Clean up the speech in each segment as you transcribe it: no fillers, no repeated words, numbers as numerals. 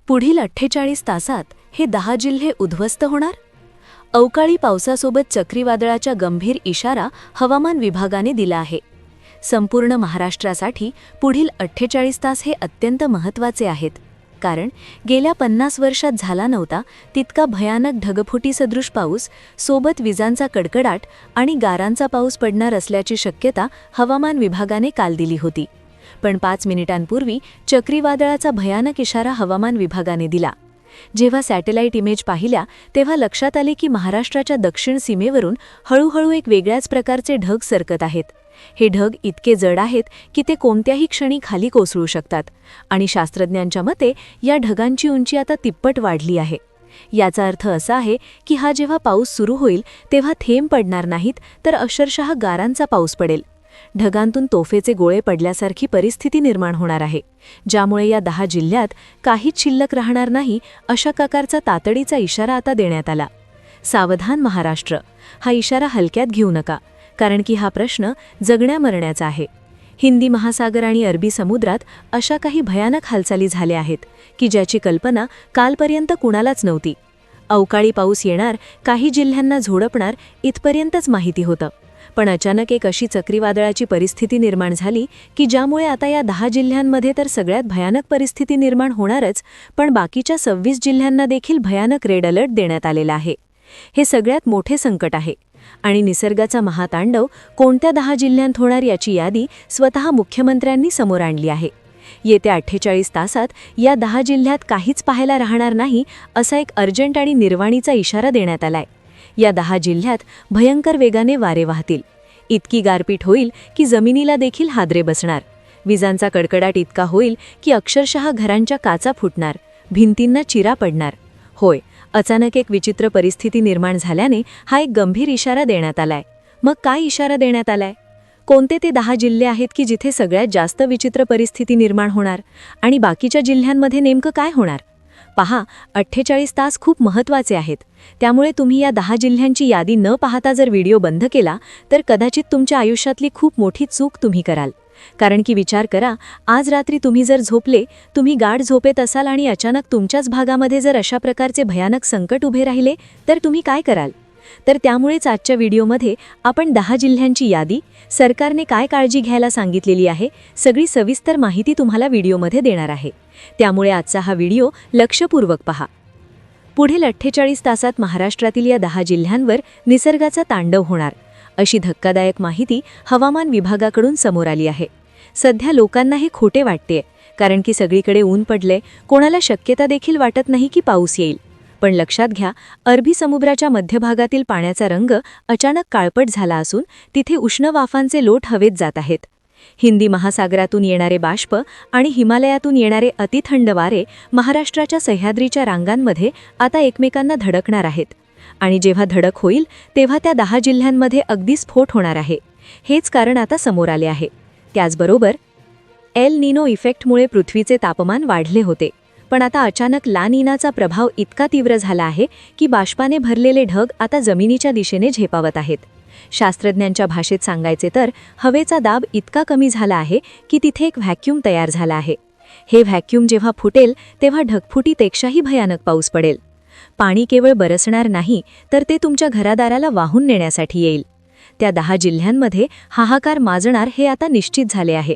पुढील 48 तासात हे 10 जिल्हे उद्ध्वस्त होणार? अवकाळी पावसासोबत चक्रीवादळाचा गंभीर इशारा हवामान विभागाने दिला आहे. संपूर्ण महाराष्ट्रासाठी पुढील 48 तास हे अत्यंत महत्त्वाचे आहेत, कारण गेल्या 50 वर्षात झाला नव्हता तितका भयानक ढगफुटीसदृश पाऊस सोबत विजांचा कडकडाट आणि गारांचा पाऊस पडणार असल्याची शक्यता हवामान विभागाने काल दिली होती. पण 5 मिनिटांपूर्वी चक्रीवादळाचा भयानक इशारा हवामान विभागाने दिला. जेव्हा सॅटेलाइट इमेज पाहिल्या तेव्हा लक्षात आले की महाराष्ट्राच्या दक्षिण सीमेवरून हळूहळू एक वेगळ्याच प्रकारचे ढग सरकत आहेत. हे ढग इतके जड आहेत की ते कोणत्याही क्षणी खाली कोसळू शकतात आणि शास्त्रज्ञांच्या मते या ढगांची उंची आता तिप्पट वाढली आहे. याचा अर्थ असा आहे की हा जेव्हा पाऊस सुरू होईल तेव्हा थेंब पडणार नाहीत, तर अक्षरशः गारांचा पाऊस पडेल. ढगांतून तोफेचे गोळे पडल्यासारखी परिस्थिती निर्माण होणार आहे, ज्यामुळे या 10 जिल्ह्यात काहीच शिल्लक राहणार नाही अशा प्रकारचा तातडीचा इशारा आता देण्यात आला. सावधान महाराष्ट्र, हा इशारा हलक्यात घेऊ नका, कारण की हा प्रश्न जगण्या मरण्याचा आहे. हिंदी महासागर आणि अरबी समुद्रात अशा काही भयानक हालचाली झाल्या आहेत की ज्याची कल्पना कालपर्यंत कुणालाच नव्हती. अवकाळी पाऊस येणार, काही जिल्ह्यांना झोडपणार इथपर्यंतच माहिती होतं. पण अचानक एक अशी चक्रीवादळाची परिस्थिती निर्माण झाली की ज्यामुळे आता या 10 जिल्ह्यांमध्ये तर सगळ्यात भयानक परिस्थिती निर्माण होणारच, पण बाकीच्या 26 जिल्ह्यांना देखील भयानक रेड अलर्ट देण्यात आलेला आहे. हे सगळ्यात मोठे संकट आहे आणि निसर्गाचा महातांडव कोणत्या 10 जिल्ह्यांत होणार याची यादी स्वतः मुख्यमंत्र्यांनी समोर आणली आहे. येत्या 48 तासात या 10 जिल्ह्यात काहीच पाहायला राहणार नाही असा एक अर्जंट आणि निर्वाणीचा इशारा देण्यात आलाय. या 10 जिल्ह्यात भयंकर वेगाने वारे वाहतील. इतकी गारपीट होईल की जमिनीला देखील हादरे बसणार. विजांचा कडकडाट इतका होईल की अक्षरशः घरांच्या काचा फुटणार, भिंतींना चिरा पडणार. होय, अचानक एक विचित्र परिस्थिती निर्माण झाल्याने हा एक गंभीर इशारा देण्यात आलाय. मग काय इशारा देण्यात आलाय? कोणते ते 10 जिल्हे आहेत की जिथे सगळ्यात जास्त विचित्र परिस्थिती निर्माण होणार आणि बाकीच्या जिल्ह्यांमध्ये नेमकं काय होणार? पहा, 48 तास खूप महत्त्वाचे आहेत. त्यामुळे तुम्ही या 10 जिल्ह्यांची यादी न पाहता जर व्हिडिओ बंद केला तर कदाचित तुमच्या आयुष्यातली खूप मोठी चूक तुम्ही कराल. कारण की विचार करा, आज रात्री तुम्ही जर झोपले, तुम्ही गाढ झोपेत असाल आणि अचानक तुमच्याच भागामध्ये जर अशा प्रकारचे भयानक संकट उभे राहिले तर तुम्ही काय कराल? तर त्यामुळेच आजच्या व्हिडिओमध्ये आपण 10 जिल्ह्यांची यादी, सरकारने काय काळजी घ्यायला सांगितलेली आहे, सगळी सविस्तर माहिती तुम्हाला व्हिडिओमध्ये देणार आहे. त्यामुळे आजचा हा व्हिडिओ लक्षपूर्वक पहा. पुढील 48 तासात महाराष्ट्रातील या 10 जिल्ह्यांवर निसर्गाचा तांडव होणार अशी धक्कादायक माहिती हवामान विभागाकडून समोर आली आहे. सध्या लोकांना हे खोटे वाटते, कारण की सगळीकडे ऊन पडले, कोणाला शक्यता देखील वाटत नाही की पाऊस येईल. पण लक्षात घ्या, अरबी समुद्राच्या मध्यभागातील पाण्याचा रंग अचानक काळपट झाला असून तिथे उष्ण वाफांचे लोट हवेत जात आहेत. हिंदी महासागरातून येणारे बाष्प आणि हिमालयातून येणारे अतिथंड वारे महाराष्ट्राच्या सह्याद्रीच्या रांगांमध्ये आता एकमेकांना धडकणार आहेत. आणि जेव्हा धडक होईल तेव्हा त्या 10 जिल्ह्यांमध्ये अगदी स्फोट होणार आहे. हेच कारण आता समोर आले आहे. त्याचबरोबर एल निनो इफेक्टमुळे पृथ्वीचे तापमान वाढले होते, पण आता अचानक ला निनाचा प्रभाव इतका तीव्र झाला आहे की बाष्पाने भरलेले ढग आता जमिनीच्या दिशेने झेपावत आहेत. शास्त्रज्ञांच्या भाषेत सांगायचे तर हवेचा दाब इतका कमी झाला आहे की तिथे एक व्हॅक्यूम तयार झाला आहे. हे व्हॅक्यूम जेव्हा फुटेल तेव्हा ढगफुटीपेक्षाही भयानक पाऊस पडेल. पाणी केवळ बरसणार नाही, तर ते तुमच्या घरादाराला वाहून नेण्यासाठी येईल. त्या 10 जिल्ह्यांमध्ये हाहाकार माजणार हे आता निश्चित झाले आहे.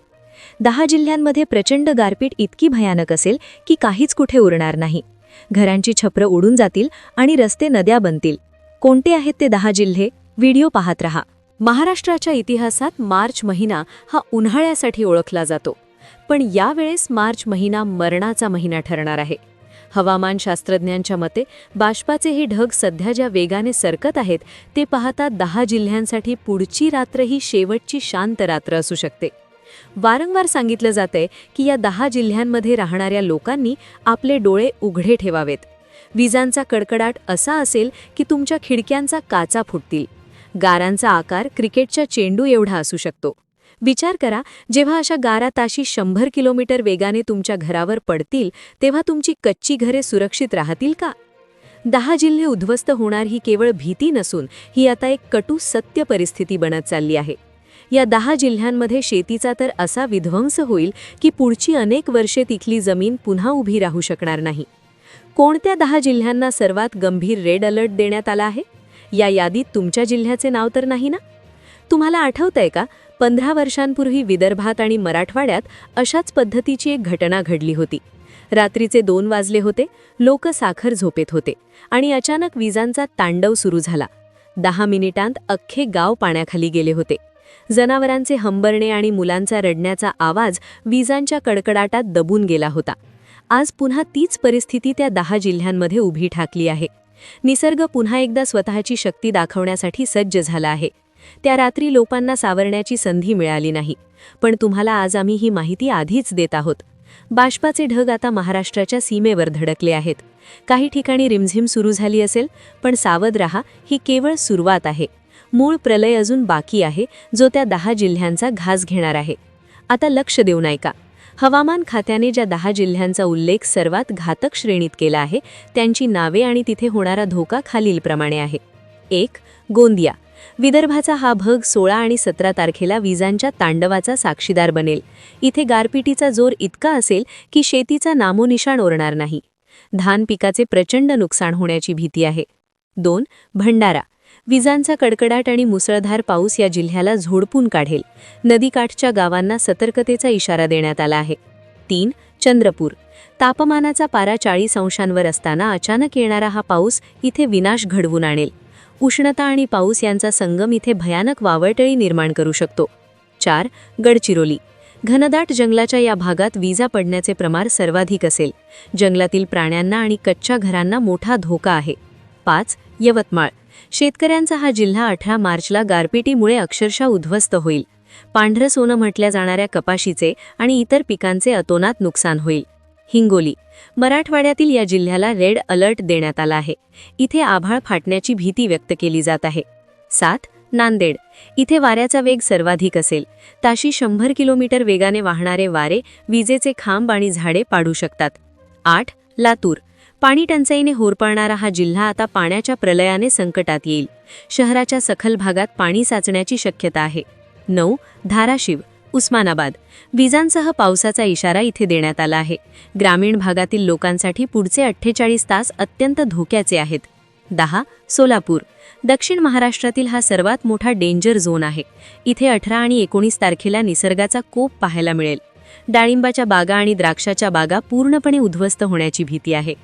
10 जिल्ह्यांमध्ये प्रचंड गारपीट इतकी भयानक असेल की काहीच कुठे उरणार नाही. घरांची छपरं उडून जातील आणि रस्ते नद्या बनतील. कोणते आहेत ते 10 जिल्हे? व्हिडिओ पाहत रहा. महाराष्ट्राच्या इतिहासात मार्च महिना हा उन्हाळ्यासाठी ओळखला जातो, पण यावेळेस मार्च महिना मरणाचा महिना ठरणार आहे. हवामान शास्त्रज्ञांच्या मते बाष्पाचे हे ढग सध्या ज्या वेगाने सरकत आहेत ते पाहता 10 जिल्ह्यांसाठी पुढची रात्र ही शेवटची शांत रात्र असू शकते. वारंवार सांगितलं जातंय की या 10 जिल्ह्यांमध्ये राहणाऱ्या लोकांनी आपले डोळे उघडे ठेवावेत. विजांचा कडकडाट असा असेल की तुमच्या खिडक्यांचा काचा फुटतील. गारांचा आकार क्रिकेटच्या चेंडू एवढा असू शकतो. विचार करा, जेव्हा अशा गारा ताशी 100 किलोमीटर वेगाने तुमच्या घरावर पडतील तेव्हा तुमची कच्ची घरे सुरक्षित राहतील का? 10 जिल्हे उद्ध्वस्त होणार ही केवळ भीती नसून ही आता एक कटू सत्य परिस्थिती बनत चालली आहे. या 10 जिल्ह्यांमध्ये शेतीचा तर असा विध्वंस होईल की पुढची अनेक वर्षे तिथली जमीन पुन्हा उभी राहू शकणार नाही. कोणत्या 10 जिल्ह्यांना सर्वात गंभीर रेड अलर्ट देण्यात आला आहे? या यादीत तुमच्या जिल्ह्याचे नाव तर नाही ना? तुम्हाला आठवतंय का, 15 वर्षांपूर्वी विदर्भात आणि मराठवाड्यात अशाच पद्धतीची एक घटना घडली होती. रात्रीचे 2 वाजले होते, लोक साखर झोपेत होते आणि अचानक विजांचा तांडव सुरू झाला. 10 मिनिटांत अख्खे गाव पाण्याखाली गेले होते. जनावरांचे हंबरणे आणि मुलांचा रडण्याचा आवाज विजांच्या कडकडाटात दबून गेला होता. आज पुन्हा तीच परिस्थिती त्या 10 जिल्ह्यांमध्ये उभी ठाकली आहे. निसर्ग पुन्हा एकदा स्वतःची शक्ती दाखवण्यासाठी सज्ज झाला आहे. त्या रात्री लोकांना सावरण्याची संधी मिळाली नाही, पण तुम्हाला आज आम्ही ही माहिती आधीच देत आहोत. बाष्पाचे ढग आता महाराष्ट्राच्या सीमेवर धडकले आहेत. काही ठिकाणी रिमझिम सुरू झाली असेल, पण सावध रहा, ही केवळ सुरुवात आहे. मूळ प्रलय अजून बाकी आहे, जो त्या 10 जिल्ह्यांचा घास घेणार आहे. आता लक्ष देऊन ऐका. हवामान खात्याने ज्या 10 जिल्ह्यांचा उल्लेख सर्वात घातक श्रेणीत केला आहे, त्यांची नावे आणि तिथे होणारा धोका खालीलप्रमाणे आहे. 1. गोंदिया. विदर्भाचा हा भाग 16 आणि 17 तारखेला विजांच्या तांडवाचा साक्षीदार बनेल. इथे गारपिटीचा जोर इतका असेल की शेतीचा नामोनिशाण उरणार नाही. धान पिकाचे प्रचंड नुकसान होण्याची भीती आहे. 2. भंडारा. विजांचा कडकडाट आणि मुसळधार पाऊस या जिल्ह्याला झोडपून काढेल. नदीकाठच्या गावांना सतर्कतेचा इशारा देण्यात आला आहे. 3. चंद्रपूर. तापमानाचा पारा 40 अंशांवर असताना अचानक येणारा हा पाऊस इथे विनाश घडवून आणेल. उष्णता आणि पाऊस यांचा संगम इथे भयानक वावटळी निर्माण करू शकतो. 4. गडचिरोली. घनदाट जंगलाच्या या भागात विजा पडण्याचे प्रमाण सर्वाधिक असेल. जंगलातील प्राण्यांना आणि कच्च्या घरांना मोठा धोका आहे. 5. यवतमाळ. शेतकऱ्यांचा हा जिल्हा 18 मार्चला गारपिटीमुळे अक्षरशः उद्ध्वस्त होईल. पांढरं सोनं म्हटल्या जाणाऱ्या कपाशीचे आणि इतर पिकांचे अतोनात नुकसान होईल. हिंगोली. मराठवाड्यातील या जिल्ह्याला रेड अलर्ट देण्यात आला आहे. इथे आभाळ फाटण्याची भीती व्यक्त केली जात आहे. 7. नांदेड. इथे वाऱ्याचा वेग सर्वाधिक असेल. ताशी 100 किलोमीटर वेगाने वाहणारे वारे विजेचे खांब आणि झाडे पाडू शकतात. 8. लातूर. पाणी टंचाईने होरपळणारा हा जिल्हा आता पाण्याच्या प्रलयाने संकटात येईल. शहराच्या सखल भागात पाणी साचण्याची शक्यता आहे. 9. धाराशिव. उस्मानाबाद. विजांसह पावसाचा इशारा इथे देण्यात आला आहे. ग्रामीण भागातील लोकांसाठी पुढचे 48 तास अत्यंत धोक्याचे आहेत. 10. सोलापूर. दक्षिण महाराष्ट्रातील हा सर्वात मोठा डेंजर झोन आहे. इथे 18 आणि 19 तारखेला निसर्गाचा कोप पाहायला मिळेल. डाळिंबाच्या बागा आणि द्राक्षाच्या बागा पूर्णपणे उद्ध्वस्त होण्याची भीती आहे.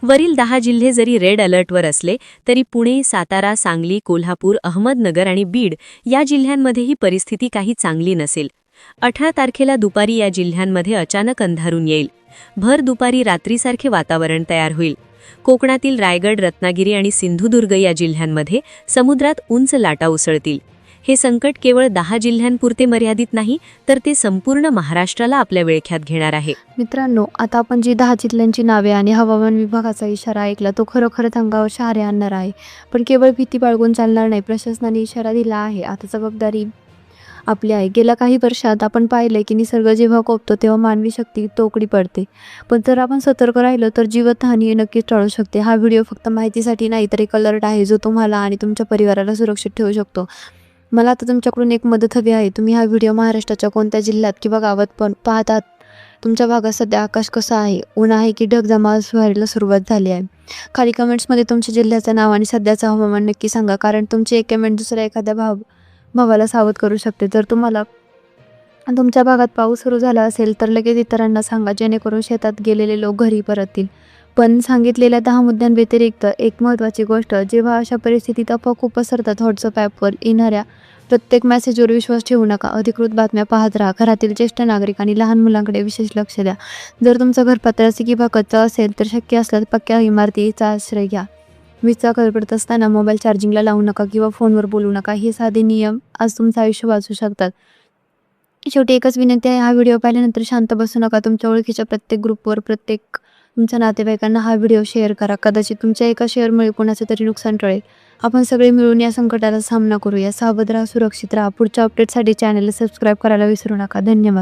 वरील 10 जिल्हे जरी रेड अलर्टवर असले तरी पुणे, सातारा, सांगली, कोल्हापूर, अहमदनगर आणि बीड या जिल्ह्यांमध्ये ही परिस्थिती काही चांगली नसेल. 18 तारखेला दुपारी या जिल्ह्यांमध्ये अचानक अंधारून येईल. भर दुपारी रात्रीसारखे वातावरण तयार होईल. कोकणातील रायगड, रत्नागिरी आणि सिंधुदुर्ग या जिल्ह्यांमध्ये समुद्रात उंच लाटा उसळतील. हे संकट केवळ 10 जिल्ह्यांपुरते मर्यादित नाही, तर ते संपूर्ण महाराष्ट्राला आपल्या विळख्यात घेणार आहे. मित्रांनो, आता आपण जी 10 जिल्ह्यांची नावे आणि हवामान विभागाचा इशारा ऐकला, तो खरोखरच अंगावर शहारे आणणार आहे. पण केवळ भीती बाळगून चालणार नाही. प्रशासनाने इशारा दिला आहे, आता जबाबदारी आपली आहे. गेल्या काही वर्षात आपण पाहिलंय की निसर्ग जेव्हा कोपतो तेव्हा मानवी शक्ती तोकडी पडते. पण जर आपण सतर्क राहिलो तर जीवितहानी नक्कीच टाळू शकते. हा व्हिडिओ फक्त माहितीसाठी नाही, तर एक अलर्ट आहे जो तुम्हाला आणि तुमच्या परिवाराला सुरक्षित ठेवू शकतो. मला आता तुमच्याकडून एक मदत हवी आहे. तुम्ही हा व्हिडिओ महाराष्ट्राच्या कोणत्या जिल्ह्यात किंवा गावात पण पाहतात, तुमच्या भागात सध्या आकाश कसं आहे, ऊन आहे की ढग जमा व्हायला सुरुवात झाली आहे, खाली कमेंट्समध्ये तुमच्या जिल्ह्याचं नाव आणि सध्याचं हवामान नक्की सांगा. कारण तुमची एक कमेंट दुसऱ्या एखाद्या भावाला सावध करू शकते. जर तुम्हाला तुमच्या भागात पाऊस सुरू झाला असेल तर लगेच इतरांना सांगा, जेणेकरून शेतात गेलेले लोक घरी परततील. पण सांगितलेल्या 10 मुद्द्यांव्यतिरिक्त एक महत्त्वाची गोष्ट, जेव्हा अशा परिस्थितीत अफवा खूप पसरतात, व्हॉट्सअप ॲपवर येणाऱ्या प्रत्येक मेसेजवर विश्वास ठेवू नका. अधिकृत बातम्या पाहत राहा. घरातील ज्येष्ठ नागरिक आणि लहान मुलांकडे विशेष लक्ष द्या. जर तुमचं घर पत्र्याचे किंवा कच्चं असेल तर शक्य असल्यास पक्क्या इमारतीचा आश्रय घ्या. वीजचा कडकडत असताना मोबाईल चार्जिंगला लावू नका किंवा फोनवर बोलू नका. हे साधे नियम आज तुमचं आयुष्य वाचू शकतात. शेवटी एकच विनंती आहे, हा व्हिडिओ पाहिल्यानंतर शांत बसू नका. तुमच्या ओळखीच्या प्रत्येक ग्रुपवर, प्रत्येक तुमच्या नातेवाईकांना हा व्हिडिओ शेअर करा. कदाचित तुमच्या एका शेअरमुळे कोणाचं तरी नुकसान टळेल. आपण सगळे मिळून या संकटाचा सामना करूया. सावध राहा, सुरक्षित राहा. पुढच्या अपडेटसाठी चॅनलला सबस्क्राईब करायला विसरू नका. धन्यवाद.